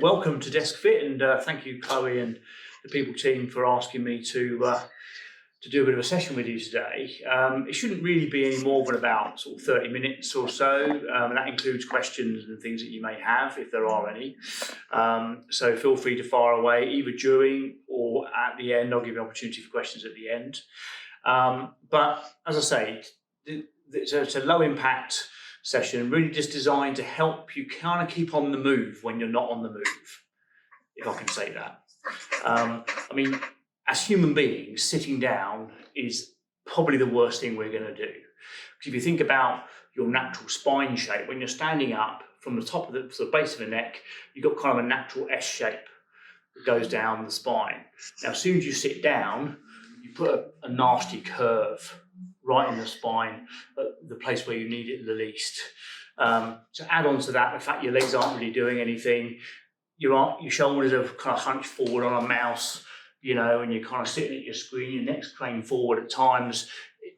Welcome to DeskFit, and thank you, Chloe, and the people team for asking me to do a bit of a session with you today. It shouldn't really be any more than about sort of 30 minutes or so, and that includes questions and things that you may have, if there are any. So feel free to fire away, either during or at the end. I'll give you an opportunity for questions at the end. But as I say, it's a low impact session, really just designed to help you kind of keep on the move when you're not on the move, if I can say that. I mean, as human beings, sitting down is probably the worst thing we're going to do. Because if you think about your natural spine shape, when you're standing up from the top of the base of the neck, you've got kind of a natural S shape that goes down the spine. Now, as soon as you sit down, you put a nasty curve right in the spine, the place where you need it the least. To add on to that, the fact your legs aren't really doing anything, your shoulders are kind of hunched forward on a mouse, you know, and you're kind of sitting at your screen, your neck's craned forward at times.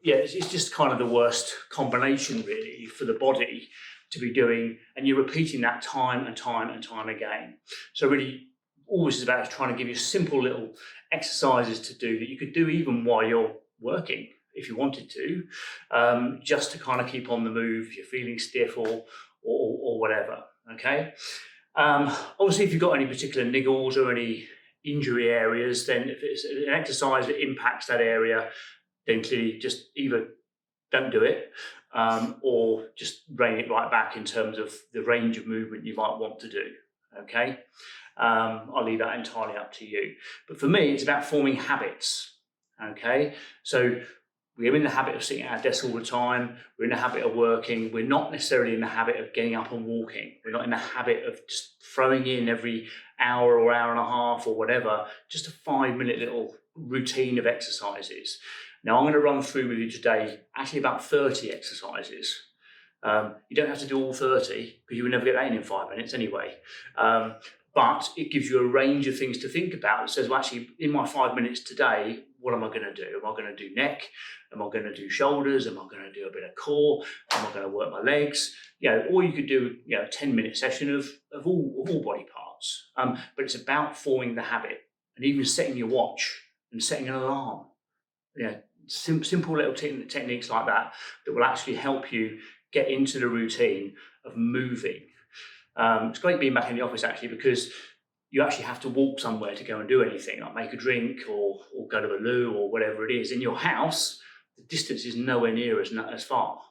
Yeah, it's just kind of the worst combination really for the body to be doing, and you're repeating that time and time and time again. So really, all this is about is trying to give you simple little exercises to do that you could do even while you're working, if you wanted to, just to kind of keep on the move if you're feeling stiff or whatever, okay? Obviously, if you've got any particular niggles or any injury areas, then if it's an exercise that impacts that area, then clearly just either don't do it or just rein it right back in terms of the range of movement you might want to do, okay? I'll leave that entirely up to you. But for me, it's about forming habits, okay? So we're in the habit of sitting at our desk all the time. We're in the habit of working. We're not necessarily in the habit of getting up and walking. We're not in the habit of just throwing in every hour or hour and a half or whatever, just a 5-minute little routine of exercises. Now, I'm going to run through with you today actually about 30 exercises. You don't have to do all 30 because you would never get that in 5 minutes anyway. But it gives you a range of things to think about. It says, well, actually, in my 5 minutes today, what am I going to do? Am I going to do neck? Am I going to do shoulders? Am I going to do a bit of core? Am I going to work my legs? You know, or you could do, you know, a 10-minute session of all body parts. But it's about forming the habit and even setting your watch and setting an alarm. You know, simple little techniques like that will actually help you get into the routine of moving. It's great being back in the office actually, because you actually have to walk somewhere to go and do anything, like make a drink or go to the loo or whatever it is. In your house, the distance is nowhere near as far.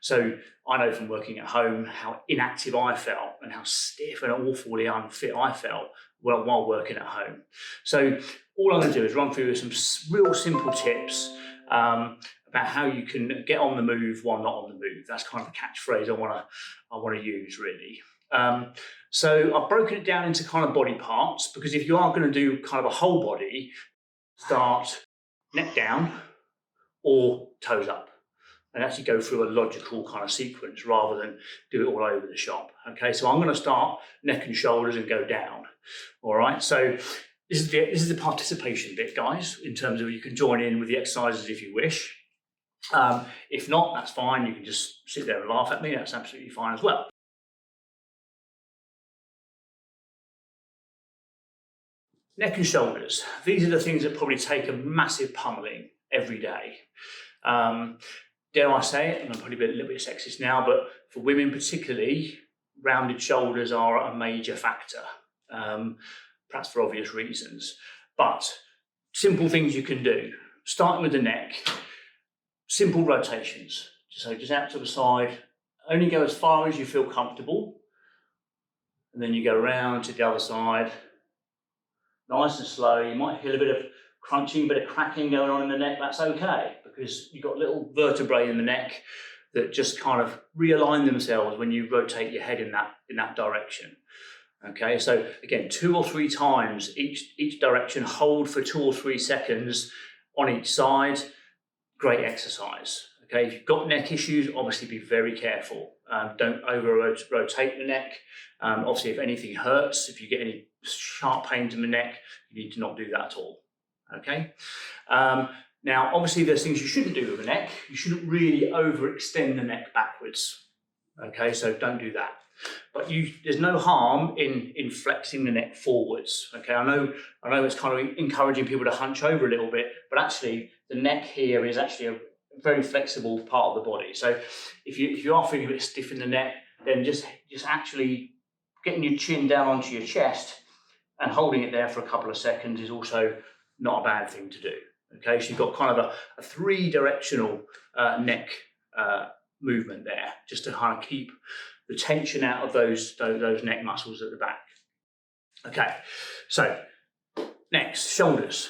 So I know from working at home how inactive I felt and how stiff and awfully unfit I felt while working at home. So all I'm going to do is run through some real simple tips about how you can get on the move while not on the move. That's kind of the catchphrase I want to use really. So I've broken it down into kind of body parts, because if you are going to do kind of a whole body, start neck down or toes up, and actually go through a logical kind of sequence rather than do it all over the shop. Okay, so I'm going to start neck and shoulders and go down. All right, so this is the participation bit, guys, in terms of you can join in with the exercises if you wish. If not, that's fine. You can just sit there and laugh at me. That's absolutely fine as well. Neck and shoulders. These are the things that probably take a massive pummeling every day. Dare I say it, and I'm probably a little bit sexist now, but for women particularly, rounded shoulders are a major factor, perhaps for obvious reasons. But simple things you can do, starting with the neck, simple rotations. So just out to the side, only go as far as you feel comfortable, and then you go around to the other side, nice and slow. You might feel a bit of crunching, a bit of cracking going on in the neck. That's okay, because you've got little vertebrae in the neck that just kind of realign themselves when you rotate your head in that direction. Okay, so again, 2 or 3 times each direction, hold for 2 or 3 seconds on each side. Great exercise. Okay, if you've got neck issues, obviously be very careful. Don't over-rotate the neck. Obviously, if anything hurts, if you get any sharp pains in the neck, you need to not do that at all. Okay. Now, Now, obviously there's things you shouldn't do with the neck. You shouldn't really overextend the neck backwards. Okay, so don't do that. But there's no harm in flexing the neck forwards. Okay, I know it's kind of encouraging people to hunch over a little bit, but actually the neck here is actually a very flexible part of the body. So if you are feeling a bit stiff in the neck, then just actually getting your chin down onto your chest and holding it there for a couple of seconds is also not a bad thing to do. Okay, so you've got kind of a three-directional neck movement there, just to kind of keep the tension out of those neck muscles at the back. Okay, so next, shoulders.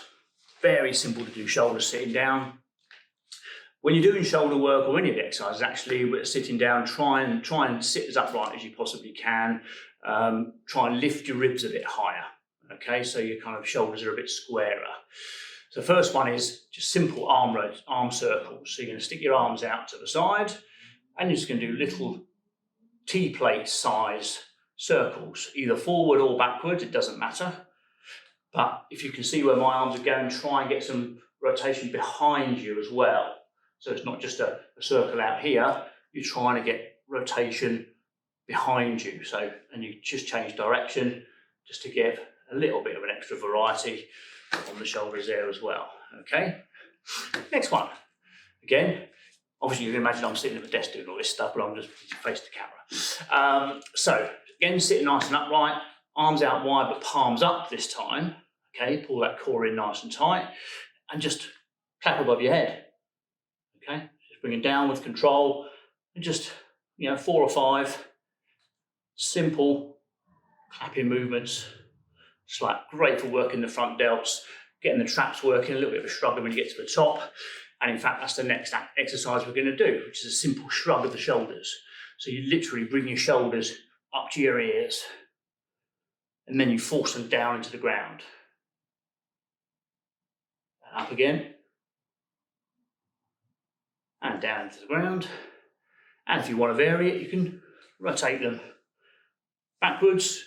Very simple to do shoulders sitting down. When you're doing shoulder work or any of the exercises, actually, sitting down, try and sit as upright as you possibly can. Try and lift your ribs a bit higher. Okay, so your kind of shoulders are a bit squarer. So the first one is just simple arm circles. So you're going to stick your arms out to the side, and you're just going to do little T-plate size circles, either forward or backwards, it doesn't matter. But if you can see where my arms are going, try and get some rotation behind you as well. So it's not just a circle out here, you're trying to get rotation behind you. So, and you just change direction just to give a little bit of an extra variety on the shoulders there as well. Okay, next one. Again, obviously you can imagine I'm sitting at the desk doing all this stuff, but I'm just face the camera. So again, sitting nice and upright, arms out wide but palms up this time. Okay, pull that core in nice and tight, and just clap above your head. Okay, just bring it down with control, and just 4 or 5 simple clapping movements. Just like great for working the front delts, getting the traps working, a little bit of a shrug when you get to the top. And in fact, that's the next exercise we're going to do, which is a simple shrug of the shoulders. So you literally bring your shoulders up to your ears, and then you force them down into the ground. And up again. And down into the ground. And if you want to vary it, you can rotate them backwards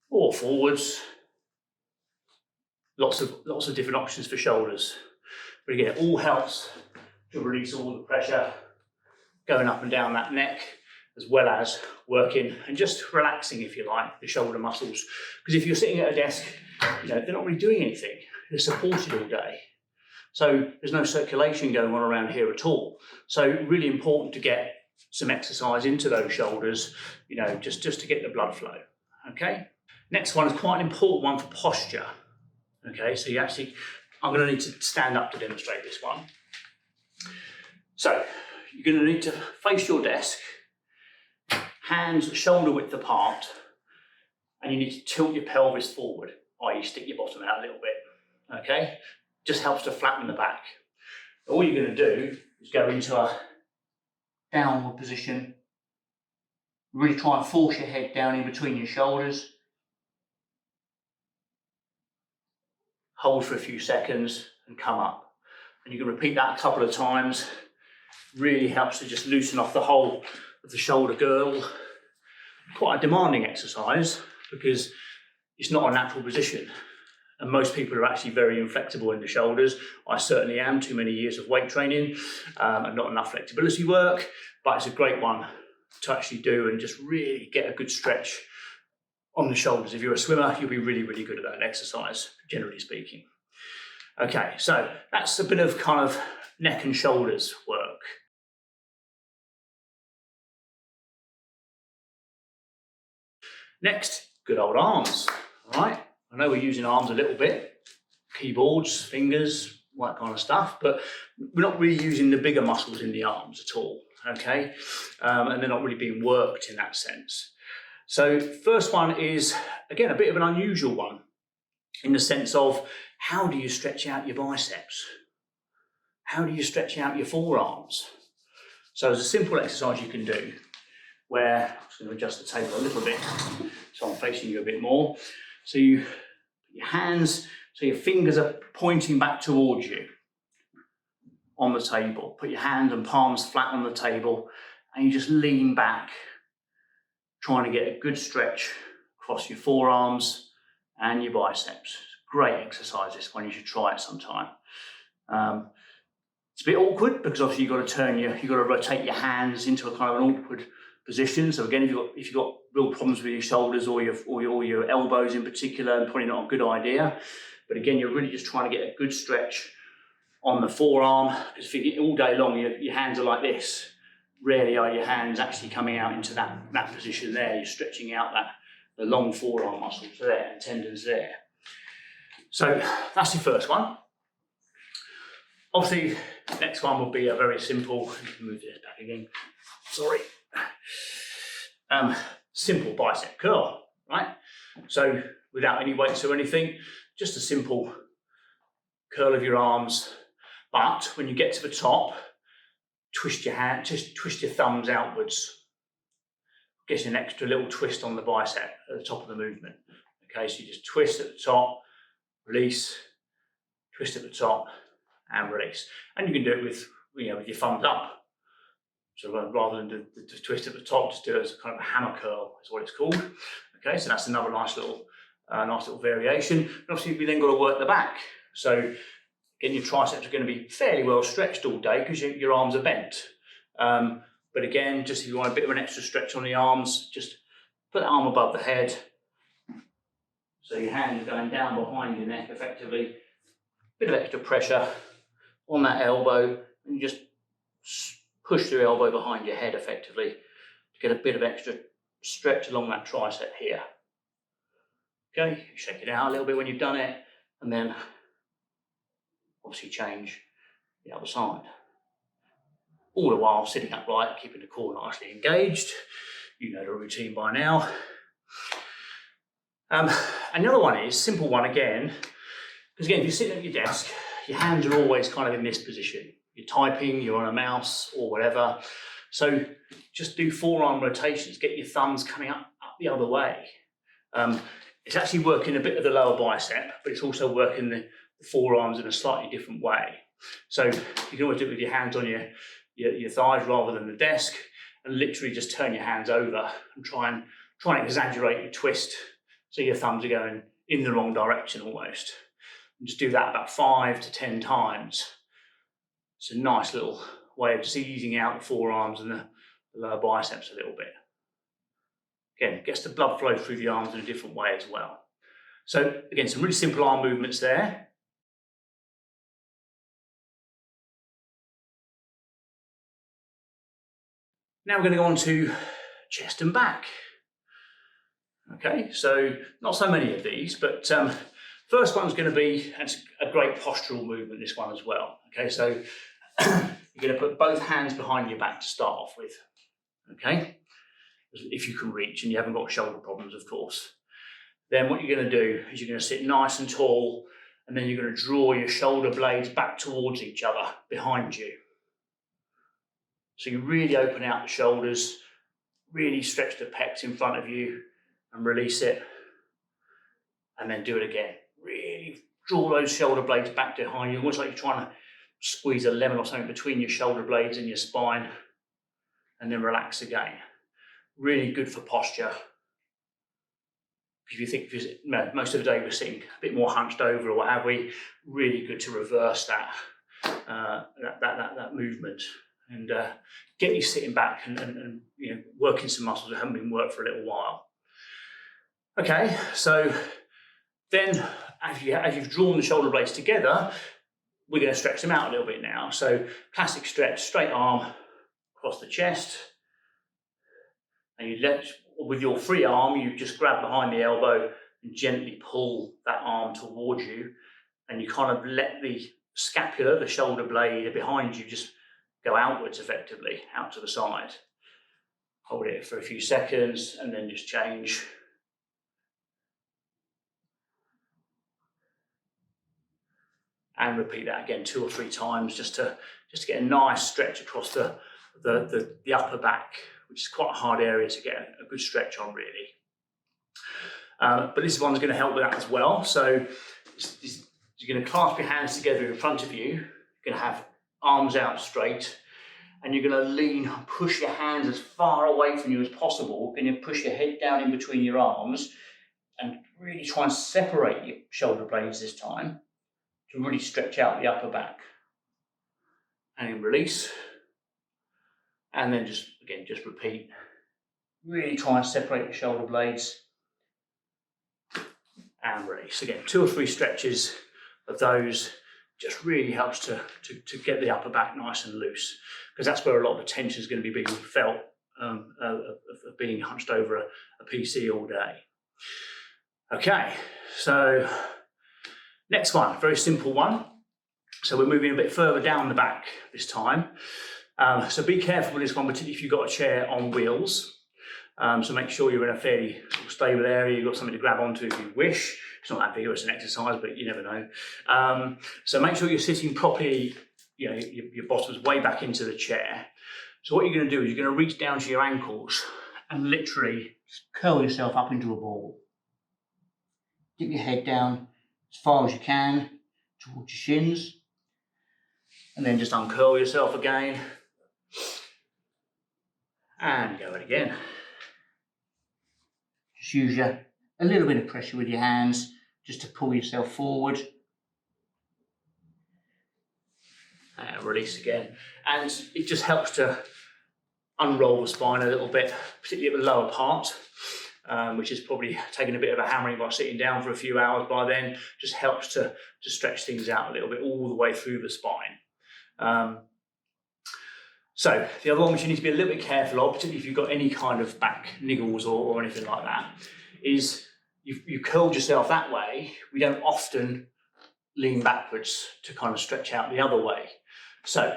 or forwards. Lots of different options for shoulders. But again, it all helps to release all the pressure going up and down that neck, as well as working and just relaxing, if you like, the shoulder muscles. Because if you're sitting at a desk, they're not really doing anything. They're supported all day. So there's no circulation going on around here at all. So really important to get some exercise into those shoulders, just to get the blood flow. Okay. Next one is quite an important one for posture. Okay, so I'm going to need to stand up to demonstrate this one. So you're going to need to face your desk, hands shoulder width apart, and you need to tilt your pelvis forward, i.e. stick your bottom out a little bit. Okay, just helps to flatten the back. All you're going to do is go into a downward position. Really try and force your head down in between your shoulders. Hold for a few seconds and come up. And you can repeat that a couple of times. Really helps to just loosen off the whole of the shoulder girdle. Quite a demanding exercise because it's not a natural position. And most people are actually very inflexible in the shoulders. I certainly am, too many years of weight training and not enough flexibility work, but it's a great one to actually do and just really get a good stretch on the shoulders. If you're a swimmer, you'll be really, really good at that exercise, generally speaking. Okay, so that's a bit of kind of neck and shoulders work. Next, good old arms, all right? I know we're using arms a little bit, keyboards, fingers, all that kind of stuff, but we're not really using the bigger muscles in the arms at all, okay? And they're not really being worked in that sense. So first one is, again, a bit of an unusual one in the sense of how do you stretch out your biceps? How do you stretch out your forearms? So there's a simple exercise you can do where, I'm just going to adjust the table a little bit so I'm facing you a bit more. So you put your hands, so your fingers are pointing back towards you on the table. Put your hands and palms flat on the table and you just lean back, trying to get a good stretch across your forearms and your biceps. Great exercise, this one, you should try it sometime. It's a bit awkward because obviously you've got to rotate your hands into a kind of an awkward position. So again, if you've got real problems with your shoulders or your elbows in particular, probably not a good idea. But again, you're really just trying to get a good stretch on the forearm, because if you all day long your hands are like this, rarely are your hands actually coming out into that position there. You're stretching out the long forearm muscles there and tendons there. So that's your first one. Obviously, the next one will be a very simple, move this back again, sorry. Simple bicep curl, right? So without any weights or anything, just a simple curl of your arms. But when you get to the top, twist your hand, just twist your thumbs outwards. Gets an extra little twist on the bicep at the top of the movement. Okay, so you just twist at the top, release, twist at the top, and release. And you can do it with your thumbs up. So rather than the twist at the top, just do it as a kind of a hammer curl, is what it's called. Okay, so that's another nice little variation. And obviously, we then got to work the back. So again, your triceps are going to be fairly well stretched all day because your arms are bent. But again, just if you want a bit of an extra stretch on the arms, just put the arm above the head. So your hand is going down behind your neck effectively. Bit of extra pressure on that elbow, and you just push the elbow behind your head effectively to get a bit of extra stretch along that tricep here. Okay, shake it out a little bit when you've done it, and then obviously change the other side. All the while sitting upright, keeping the core nicely engaged. You know the routine by now. And the other one is, simple one again, because again, if you're sitting at your desk, your hands are always kind of in this position. You're typing, you're on a mouse or whatever. So just do forearm rotations, get your thumbs coming up the other way. It's actually working a bit of the lower bicep, but it's also working the forearms in a slightly different way. So you can always do it with your hands on your thighs rather than the desk, and literally just turn your hands over and try and exaggerate your twist so your thumbs are going in the wrong direction almost. And just do that about 5 to 10 times. It's a nice little way of just easing out the forearms and the lower biceps a little bit. Again, it gets the blood flow through the arms in a different way as well. So again, some really simple arm movements there. Now we're going to go on to chest and back. Okay, so not so many of these, but first one's going to be a great postural movement, this one as well. Okay, so you're going to put both hands behind your back to start off with. Okay, if you can reach and you haven't got shoulder problems, of course. Then what you're going to do is you're going to sit nice and tall, and then you're going to draw your shoulder blades back towards each other behind you. So you really open out the shoulders, really stretch the pecs in front of you and release it. And then do it again. Really draw those shoulder blades back behind you, almost like you're trying to squeeze a lemon or something between your shoulder blades and your spine. And then relax again. Really good for posture. If you think most of the day we're sitting a bit more hunched over or what have we, really good to reverse that movement and get you sitting back and working some muscles that haven't been worked for a little while. Okay, so then as you've drawn the shoulder blades together, we're going to stretch them out a little bit now. So classic stretch, straight arm across the chest, and with your free arm, you just grab behind the elbow and gently pull that arm towards you, and you kind of let the scapula, the shoulder blade behind you, just go outwards effectively, out to the side. Hold it for a few seconds and then just change. And repeat that again 2 or 3 times just to get a nice stretch across the upper back, which is quite a hard area to get a good stretch on, really. But this one's going to help with that as well. So you're going to clasp your hands together in front of you. You're going to have arms out straight, and you're going to lean, push your hands as far away from you as possible, and you push your head down in between your arms and really try and separate your shoulder blades this time to really stretch out the upper back. and then release. And then just repeat. Really try and separate the shoulder blades and release. Again, 2 or 3 stretches of those just really helps to get the upper back nice and loose, because that's where a lot of the tension is going to be being felt of being hunched over a PC all day. Okay, so next one, very simple one. So we're moving a bit further down the back this time. So be careful with this one, particularly if you've got a chair on wheels. So make sure you're in a fairly stable area. You've got something to grab onto if you wish. It's not that vigorous an exercise, but you never know. So make sure you're sitting properly, you know, your bottom's way back into the chair. So what you're going to do is you're going to reach down to your ankles and literally curl yourself up into a ball. Get your head down as far as you can towards your shins, and then just uncurl yourself again and go it again. Just use a little bit of pressure with your hands just to pull yourself forward. And release again. And it just helps to unroll the spine a little bit, particularly at the lower part, which is probably taking a bit of a hammering by sitting down for a few hours by then. Just helps to stretch things out a little bit all the way through the spine. So the other one which you need to be a little bit careful of, particularly if you've got any kind of back niggles or anything like that, is you curled yourself that way. We don't often lean backwards to kind of stretch out the other way. So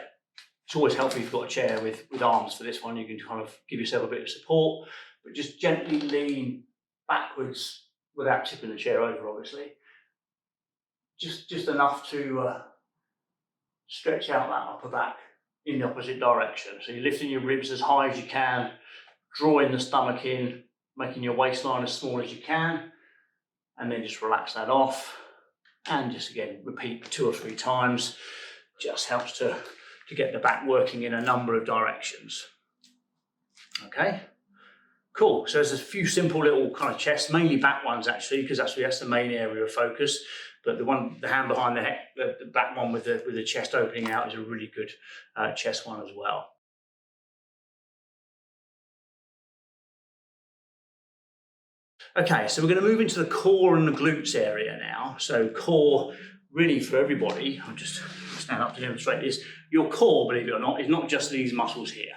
it's always helpful if you've got a chair with arms for this one. You can kind of give yourself a bit of support, but just gently lean backwards without tipping the chair over, obviously. Just enough to stretch out that upper back in the opposite direction. So you're lifting your ribs as high as you can, drawing the stomach in, making your waistline as small as you can, and then just relax that off. And just again, repeat 2 or 3 times. Just helps to get the back working in a number of directions. Okay, cool. So there's a few simple little kind of chest, mainly back ones actually, because that's the main area of focus. But the hand behind the head, the back one with the chest opening out is a really good chest one as well. Okay, so we're going to move into the core and the glutes area now. So core, really for everybody, I'll just stand up to demonstrate this. Your core, believe it or not, is not just these muscles here.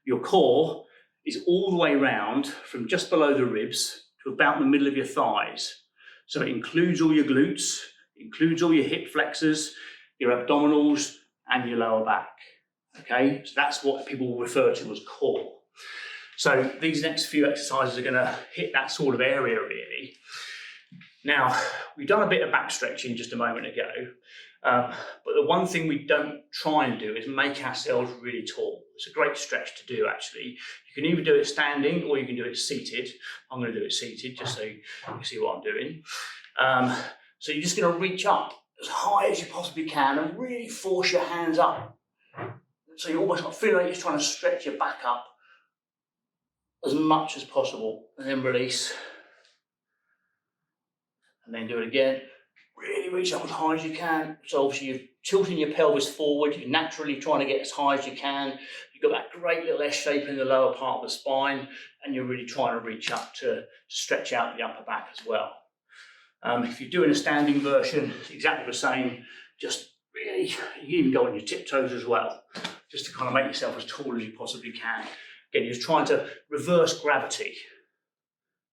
Your core is all the way around from just below the ribs to about the middle of your thighs. So it includes all your glutes, includes all your hip flexors, your abdominals, and your lower back. Okay, so that's what people refer to as core. So these next few exercises are going to hit that sort of area really. Now, we've done a bit of back stretching just a moment ago, but the one thing we don't try and do is make ourselves really tall. It's a great stretch to do actually. You can either do it standing or you can do it seated. I'm going to do it seated just so you can see what I'm doing. So you're just going to reach up as high as you possibly can and really force your hands up. So you almost feel like you're trying to stretch your back up as much as possible, and then release. And then do it again. Really reach up as high as you can. So obviously you're tilting your pelvis forward. You're naturally trying to get as high as you can. You've got that great little S shape in the lower part of the spine, and you're really trying to reach up to stretch out the upper back as well. If you're doing a standing version, it's exactly the same. Just really, you can even go on your tiptoes as well, just to kind of make yourself as tall as you possibly can. Again, you're trying to reverse gravity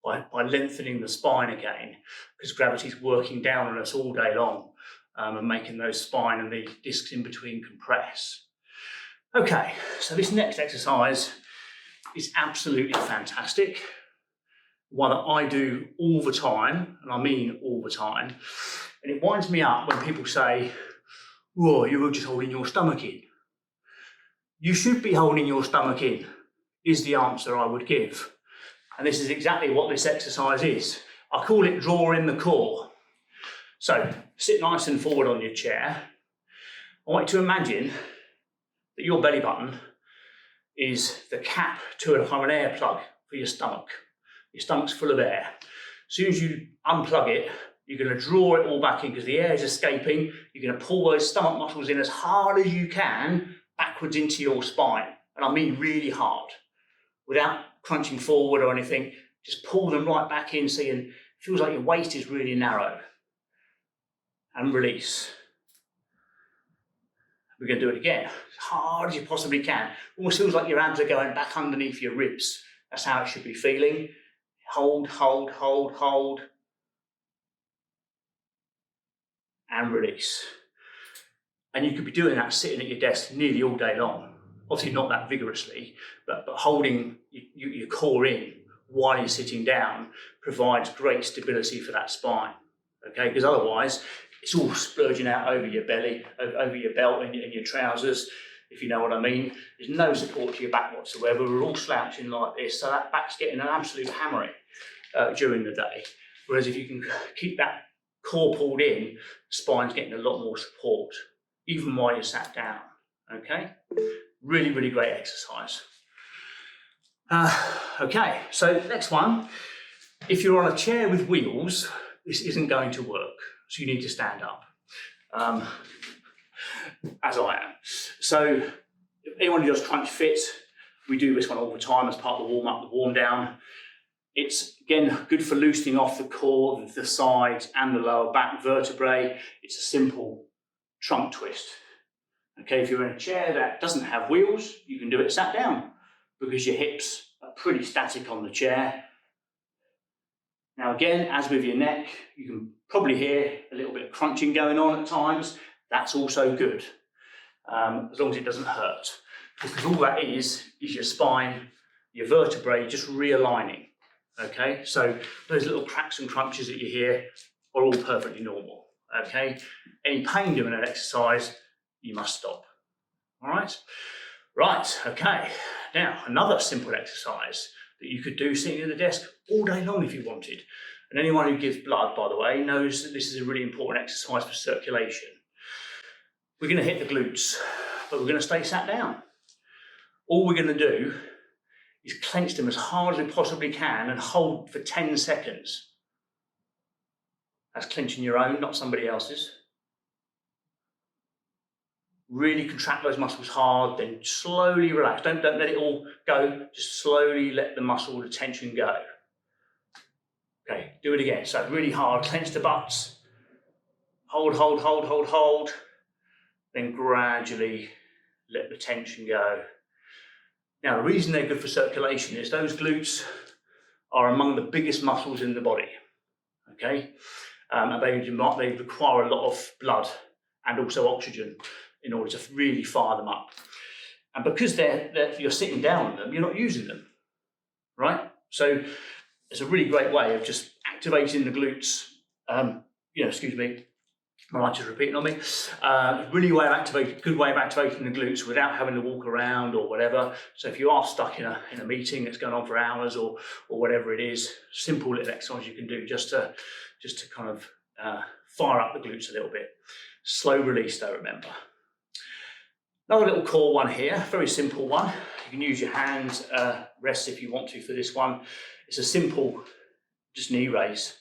by lengthening the spine again, because gravity's working down on us all day long and making those spine and the discs in between compress. Okay, so this next exercise is absolutely fantastic. One that I do all the time, and I mean all the time. And it winds me up when people say, "Whoa, you're just holding your stomach in." You should be holding your stomach in, is the answer I would give. And this is exactly what this exercise is. I call it draw in the core. So sit nice and forward on your chair. I want you to imagine that your belly button is the cap to an air plug for your stomach. Your stomach's full of air. As soon as you unplug it, You're going to draw it all back in because the air is escaping. You're going to pull those stomach muscles in as hard as you can backwards into your spine. And I mean really hard, without crunching forward or anything. Just pull them right back in so it feels like your waist is really narrow. And release. We're going to do it again, as hard as you possibly can. Almost feels like your abs are going back underneath your ribs. That's how it should be feeling. Hold, hold, hold, hold. And release. And you could be doing that sitting at your desk nearly all day long. Obviously not that vigorously, but holding your core in while you're sitting down provides great stability for that spine. Okay, because otherwise it's all splurging out over your belly, over your belt and your trousers, if you know what I mean. There's no support to your back whatsoever. We're all slouching like this, so that back's getting an absolute hammering during the day. Whereas if you can keep that core pulled in, the spine's getting a lot more support, even while you're sat down. Okay, really, really great exercise. Okay, so next one. If you're on a chair with wheels, this isn't going to work. So you need to stand up, as I am. So if anyone who does crunch fit, we do this one all the time as part of the warm up, the warm down. It's, again, good for loosening off the core, the sides and the lower back vertebrae. It's a simple trunk twist. Okay, if you're in a chair that doesn't have wheels, you can do it sat down because your hips are pretty static on the chair. Now again, as with your neck, you can probably hear a little bit of crunching going on at times. That's also good, as long as it doesn't hurt. Because all that is your spine, your vertebrae just realigning. Okay, so those little cracks and crunches that you hear are all perfectly normal. Okay, any pain doing an exercise, you must stop. All right, right. Okay, now another simple exercise that you could do sitting at the desk all day long if you wanted. And anyone who gives blood, by the way, knows that this is a really important exercise for circulation. We're going to hit the glutes, but we're going to stay sat down. All we're going to do is clench them as hard as we possibly can and hold for 10 seconds. That's clenching your own, not somebody else's. Really contract those muscles hard, then slowly relax. Don't let it all go, just slowly let the muscle, the tension go. Okay, do it again. So really hard, clench the butts. Hold, hold, hold, hold, hold. Then gradually let the tension go. Now, the reason they're good for circulation is those glutes are among the biggest muscles in the body. Okay, and they require a lot of blood and also oxygen in order to really fire them up. And because you're sitting down on them, you're not using them, right? So it's a really great way of just activating the glutes. Excuse me, my light is repeating on me. Really good way of activating the glutes without having to walk around or whatever. So if you are stuck in a meeting that's going on for hours or whatever it is, simple little exercise you can do just to kind of fire up the glutes a little bit. Slow release though, remember. Another little core one here, very simple one. You can use your hands, rest if you want to for this one. It's a simple, just knee raise.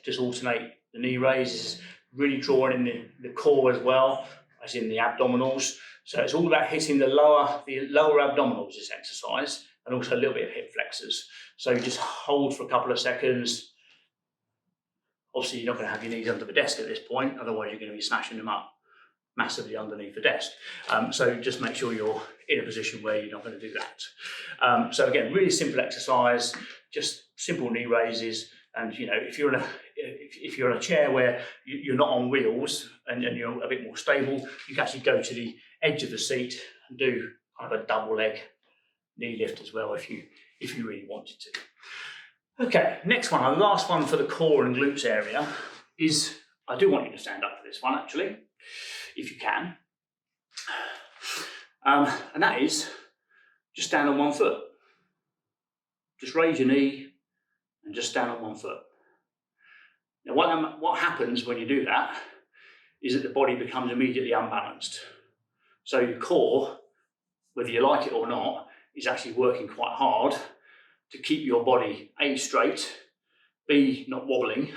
Just alternate the knee raises, really drawing in the core as well, as in the abdominals. So it's all about hitting the lower abdominals, this exercise, and also a little bit of hip flexors. So you just hold for a couple of seconds. Obviously, you're not going to have your knees under the desk at this point, otherwise you're going to be smashing them up massively underneath the desk. So just make sure you're in a position where you're not going to do that. So again, really simple exercise, just simple knee raises. And if you're in a chair where you're not on wheels and you're a bit more stable, you can actually go to the edge of the seat and do kind of a double leg knee lift as well if you really wanted to. Okay, next one, our last one for the core and glutes area is, I do want you to stand up for this one actually, if you can. And that is, just stand on one foot. Just raise your knee and just stand on one foot. Now what happens when you do that is that the body becomes immediately unbalanced. So your core, whether you like it or not, is actually working quite hard to keep your body A, straight, B, not wobbling,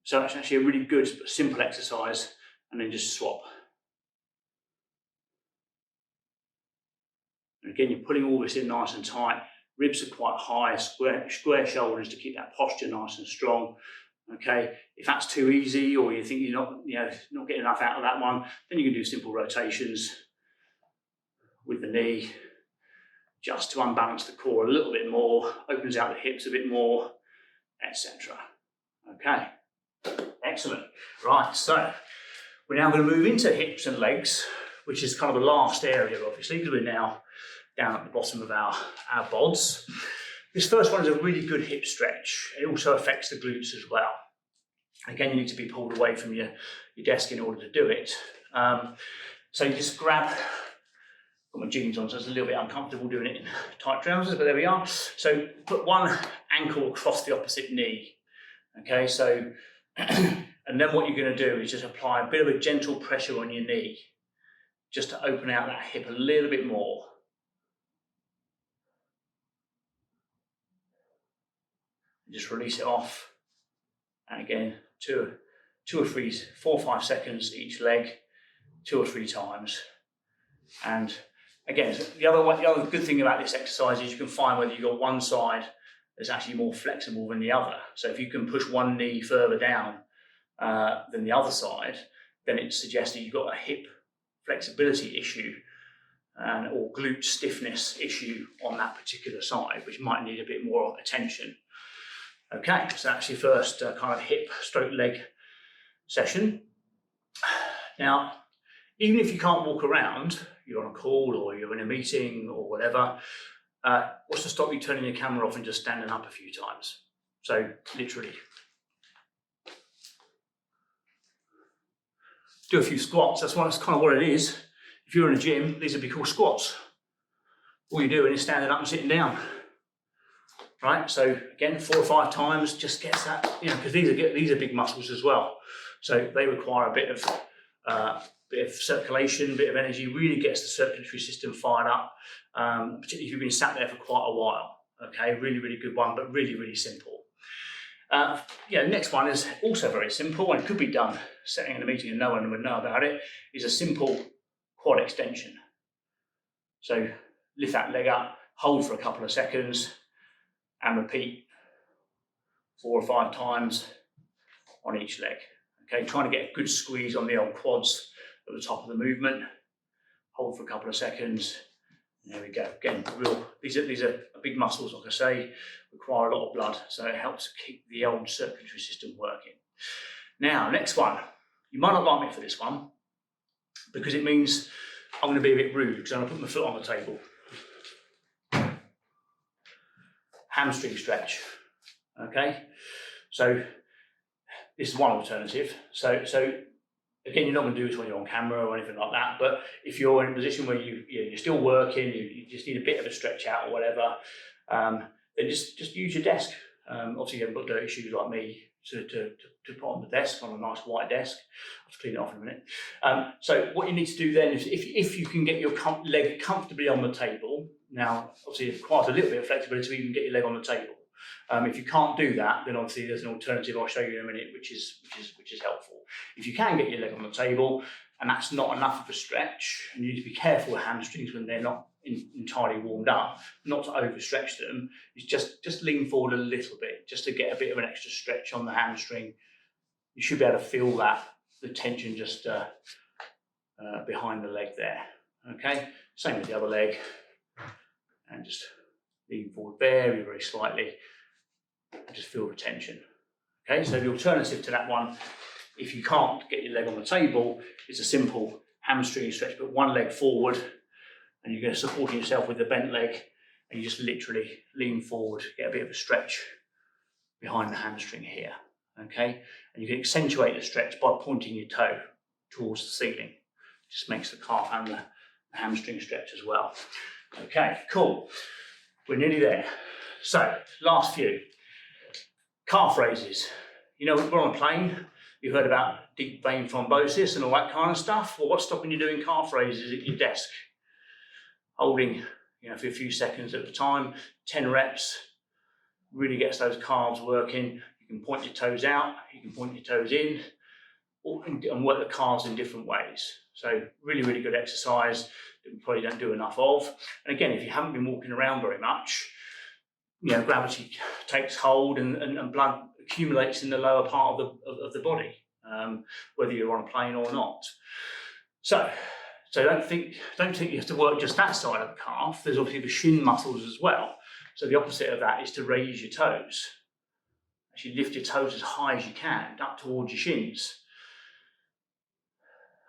So that's actually a really good but simple exercise, and then just swap. And again, you're pulling all this in nice and tight. Ribs are quite high, square shoulders to keep that posture nice and strong. Okay, if that's too easy, or you think you're not getting enough out of that one, then you can do simple rotations with the knee, just to unbalance the core a little bit more, opens out the hips a bit more, etc. Okay, excellent. Right, so we're now going to move into hips and legs, which is kind of the last area, obviously, because we're now down at the bottom of our bods. This first one is a really good hip stretch. It also affects the glutes as well. Again, you need to be pulled away from your desk in order to do it. So you just grab, got my jeans on, so it's a little bit uncomfortable doing it in tight trousers, but there we are. So put one ankle across the opposite knee. Okay, so, and then what you're going to do is just apply a bit of a gentle pressure on your knee, just to open out that hip a little bit more. Just release it off, and again, 4 or 5 seconds each leg, 2 or 3 times. And again, the other good thing about this exercise is you can find whether you've got one side that's actually more flexible than the other. So if you can push one knee further down than the other side, then it suggests that you've got a hip flexibility issue or glute stiffness issue on that particular side, which might need a bit more attention. Okay, so that's your first kind of hip stroke leg session. Now, even if you can't walk around, you're on a call or you're in a meeting or whatever, what's to stop you turning your camera off and just standing up a few times? So literally. Do a few squats, that's kind of what it is. If you're in a gym, these would be called squats. All you're doing is standing up and sitting down. Right, so again, 4 or 5 times just gets that, because these are big muscles as well. So they require a bit of circulation, bit of energy, really gets the circulatory system fired up, particularly if you've been sat there for quite a while. Okay, really, really good one, but really, really simple. Next one is also very simple, and it could be done sitting in a meeting and no one would know about it, is a simple quad extension. So lift that leg up, hold for a couple of seconds, and repeat 4 or 5 times on each leg. Okay, trying to get a good squeeze on the old quads at the top of the movement. Hold for a couple of seconds. There we go. Again, these are big muscles, like I say, require a lot of blood, so it helps keep the old circulatory system working. Now, next one. You might not like me for this one, because it means I'm going to be a bit rude, because I'm going to put my foot on the table. Hamstring stretch. Okay, so this is one alternative. So again, you're not going to do this when you're on camera or anything like that, but if you're in a position where you're still working, you just need a bit of a stretch out or whatever, then just use your desk. Obviously, you haven't got dirty shoes like me to put on the desk, on a nice white desk. I'll have to clean it off in a minute. So what you need to do then is, if you can get your leg comfortably on the table, now obviously it requires a little bit of flexibility to even get your leg on the table. If you can't do that, then obviously there's an alternative I'll show you in a minute, which is helpful. If you can get your leg on the table and that's not enough of a stretch, and you need to be careful with hamstrings when they're not entirely warmed up, not to overstretch them, is just lean forward a little bit, just to get a bit of an extra stretch on the hamstring. You should be able to feel the tension just behind the leg there. Okay, same with the other leg, and just lean forward very, very slightly. Just feel the tension. Okay, so the alternative to that one, if you can't get your leg on the table, is a simple hamstring stretch. Put one leg forward, and you're going to support yourself with the bent leg, and you just literally lean forward, get a bit of a stretch behind the hamstring here. Okay, and you can accentuate the stretch by pointing your toe towards the ceiling. Just makes the calf and the hamstring stretch as well. Okay, cool. We're nearly there. So, last few. Calf raises. You know, we're on a plane. You've heard about deep vein thrombosis and all that kind of stuff. Well, what's stopping you doing calf raises at your desk? Holding, for a few seconds at a time, 10 reps, really gets those calves working. You can point your toes out, you can point your toes in, and work the calves in different ways. So really, really good exercise that we probably don't do enough of. And again, if you haven't been walking around very much, gravity takes hold and blood accumulates in the lower part of the body, whether you're on a plane or not. So don't think you have to work just that side of the calf. There's obviously the shin muscles as well. So the opposite of that is to raise your toes. Actually lift your toes as high as you can, up towards your shins.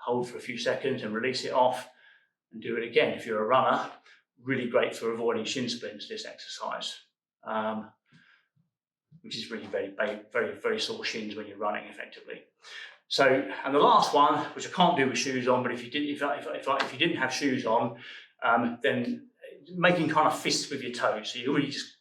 Hold for a few seconds and release it off, and do it again. If you're a runner, really great for avoiding shin splints, this exercise, which is really very, very, very sore shins when you're running effectively. So, and the last one, which I can't do with shoes on, but if you didn't have shoes on, then making kind of fists with your toes. So you're really just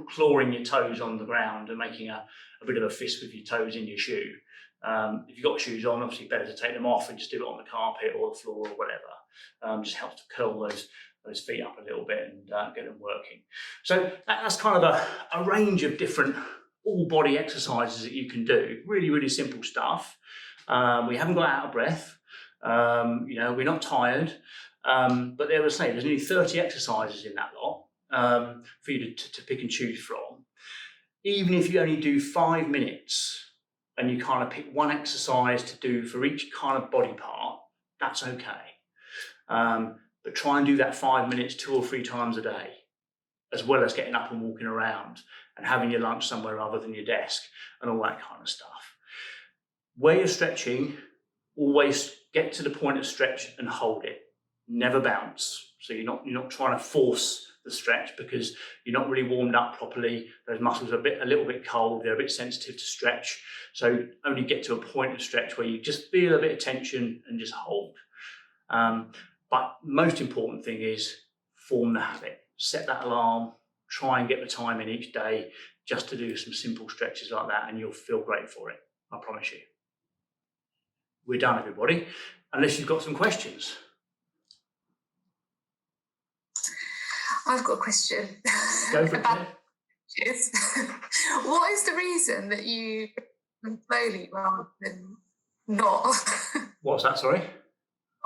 clawing your toes on the ground and making a bit of a fist with your toes in your shoe. If you've got shoes on, obviously better to take them off and just do it on the carpet or the floor or whatever. Just helps to curl those feet up a little bit and get them working. So that's kind of a range of different all-body exercises that you can do. Really, really simple stuff. We haven't got out of breath. We're not tired. But there was there's only 30 exercises in that lot for you to pick and choose from. Even if you only do 5 minutes and you kind of pick one exercise to do for each kind of body part, that's okay. But try and do that 5 minutes 2 or 3 times a day, as well as getting up and walking around and having your lunch somewhere other than your desk and all that kind of stuff. Where you're stretching, always get to the point of stretch and hold it. Never bounce. So you're not trying to force the stretch because you're not really warmed up properly. Those muscles are a little bit cold. They're a bit sensitive to stretch. So only get to a point of stretch where you just feel a bit of tension and just hold. But most important thing is form the habit. Set that alarm. Try and get the time in each day just to do some simple stretches like that, and you'll feel great for it. I promise you. We're done, everybody, unless you've got some questions. I've got a question. Go for it. Yes. What is the reason that you slowly rather than not? What's that, sorry?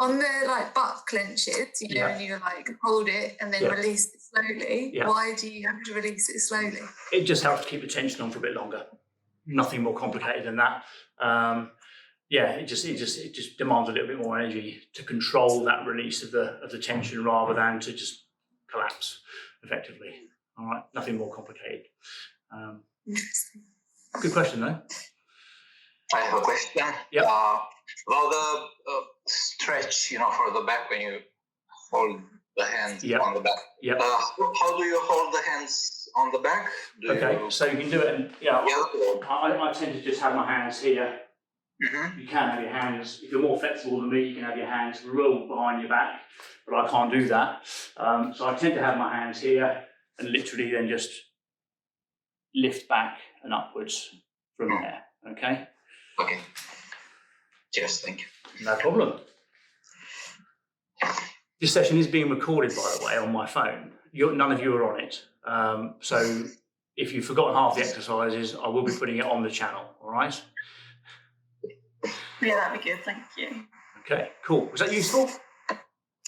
On the butt clenches, and you hold it and then release it slowly. Yeah. Why do you have to release it slowly? It just helps to keep the tension on for a bit longer. Nothing more complicated than that. It just demands a little bit more energy to control that release of the tension rather than to just collapse effectively. All right, nothing more complicated. Good question though. I have a question. Yeah. Well, the stretch, for the back when you hold the hands on the back. Yeah. How do you hold the hands on the back? So you can do it. And, I tend to just have my hands here. Mm-hmm. You can have your hands. If you're more flexible than me, you can have your hands rolled behind your back, but I can't do that. So I tend to have my hands here and literally then just lift back and upwards from there. Okay. Okay. Yes, thank you. No problem. This session is being recorded, by the way, on my phone. None of you are on it. So if you've forgotten half the exercises, I will be putting it on the channel. All right. Yeah, that'd be good. Thank you. Okay, cool. Was that useful?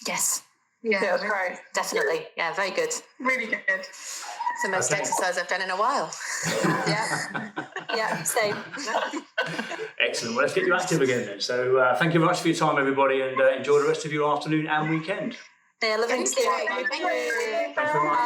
Yes. Yeah, that was great. Definitely. Yeah, very good. Really good. It's the most exercise I've done in a while. Yeah, same. Excellent. Well, let's get you active again then. So thank you very much for your time, everybody, and enjoy the rest of your afternoon and weekend. Yeah, lovely to see you. Thank you. Thanks very much.